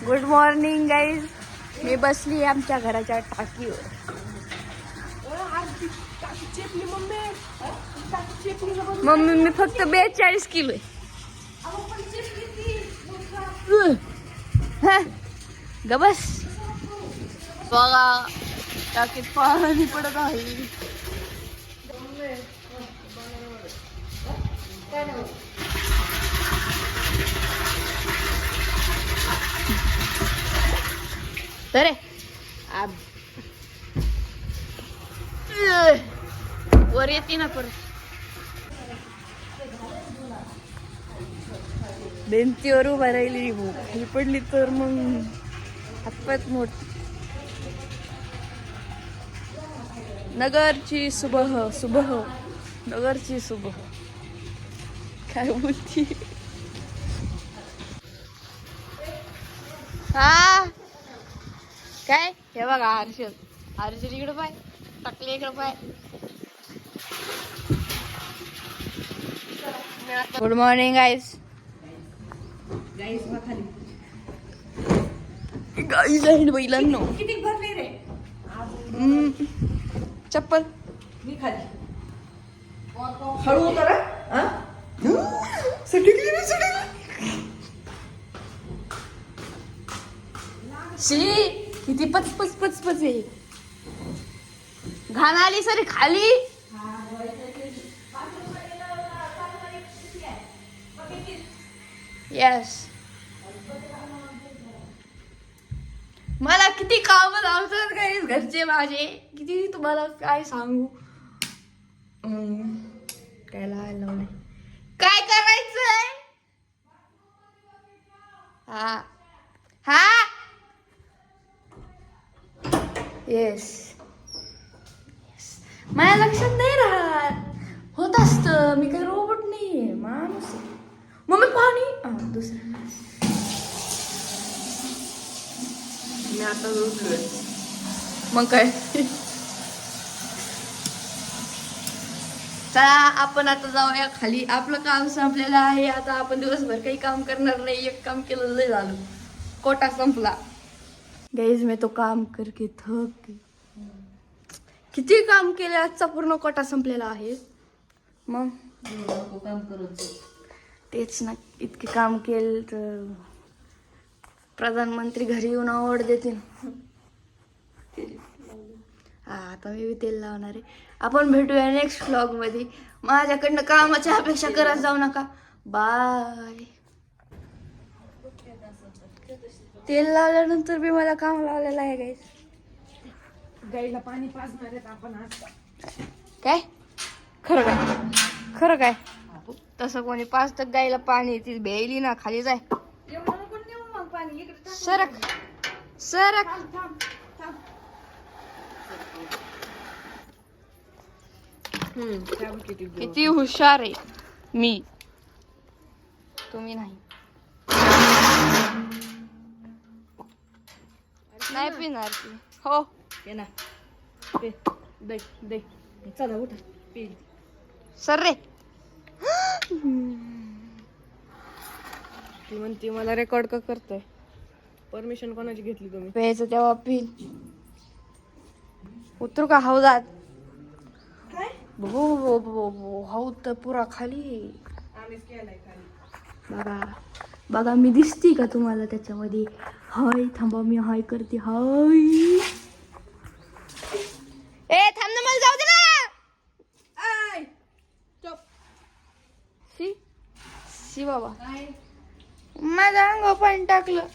Good morning guys. मी बसली आमच्या घराच्या टाकीवर. मम्मी मी फक्त 42 किलो ग बस. बघा टाकीत पाणी पडत आहे. तर वर येते ना परत. भिंतीवर उभा राहिली ही पडली तर मग हातपात मोडते. नगरची सुबह सुबह नगरची सुबह काय बोलती. हा काय हे बघा हर्षल इकडं पाय टाकले इकडं पाय. Good morning guys. गाईज आहे बैलांनो. किती भरले रे चप्पल मी खाली हळू उतरा. शी किती पच आहे. घाण आली सरी खाली. यस मला किती काम लावतात काही घरचे माझे. किती तुम्हाला काय सांगू. काय लावलंय काय करायचंय. हा हा येस माझ्या लक्षात नाही राहत. होत असत. मी काही रोबोट नाहीये माणूस. मम्मी पाणी दुसरं मी आता उठलोय. मग काय. चला आपण आता जाऊया खाली. आपलं काम संपलेलं आहे. आता आपण दिवसभर काही काम करणार नाही. एक काम केलं लय झालं. कोटा संपला. गाईज मी तो काम करके थक गई. किती काम केले. आजचा पूर्ण कोटा संपलेला आहे. मग काम करत तेच ना इतके काम केलं तर प्रधानमंत्री घरी येऊन आवड देतील. हा आता मी तेल लावणार आहे. आपण भेटूया नेक्स्ट व्लॉग मध्ये. माझ्याकडनं कामाची अपेक्षा करत जाऊ नका. बाय. तेल लावल्यानंतर बी मला काम लावलेलं आहे गाईस. गाईला पाणी पाजणार आहेत आपण आज. काय खरं काय तसं कोणी पाच तर गाईला पाणी ती भेली ना खाली जाय. सरक सरक. किती हुशार आहे मी. तुम्ही नाही नाही पिणार ती. हो ना दे दे चला उठा पी. सर रे. ती म्हणते मला रेकॉर्ड का करतोय. परमिशन कोणाची घेतली तुम्ही. प्यायचं तेव्हा पिल. उतरू का हौदात. हौद तर पुरा खाली. आम्हीच केलाय खाली. बघा बघा मी दिसती का तुम्हाला त्याच्यामध्ये. हाय थांबा मी हाय करते. हाय ए थांब ना मला जाऊ दे ना. शी शी बाबा माझ्या अंगावर पाणी टाकलं.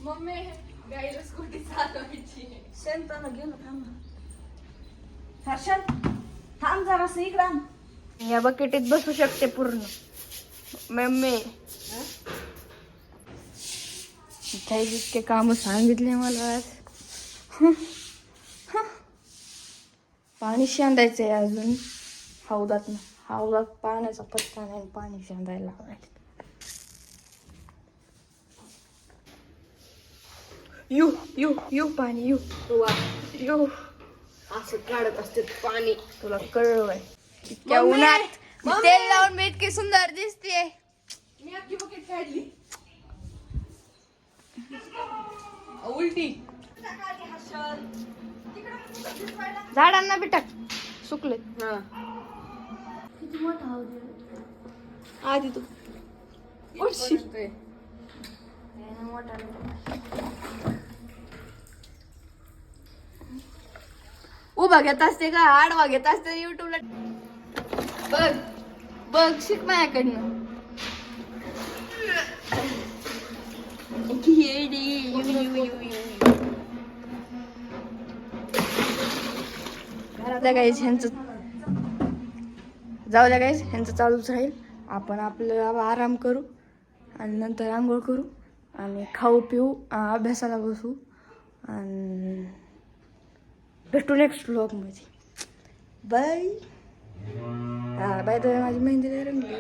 मम्मी गाईला स्कूटी चालवायची. शेंताना गेलो थांब. हर्षल थांब जरासं इकडं. या बकेटीत बसू शकते पूर्ण. मम्मी जितके काम सांगितले मला आज. पाणी शेंदायचंय अजून हौदात. हौदात पाण्याचा पत्ता नाही. पाणी शेंदायला लावायचं. यू यू यू पाणी यू यू असं काढत असते पाणी. तुला कळलंय इतक्या उन्हात तेल लावून मी इतकी सुंदर दिसते. मी अख्खी बकेट काढली. उलटी. झाडांना बी टाक सुकले. हा. किती मोठा आधी तू उठशी. उभा घेत असते का आडवा घेत असते युट्यूबला बघ बघ शिक माझ्याकडनं. गाईज ह्यांचं जाऊ द्या गाईज ह्यांचं चालूच राहील. आपण आपलं आराम करू आणि नंतर आंघोळ करू आणि खाऊ पिऊ अभ्यासाला बसू आणि भेटू नेक्स्ट व्लॉगमध्ये. बाय. बाय तर माझी मेहंदी रंगली.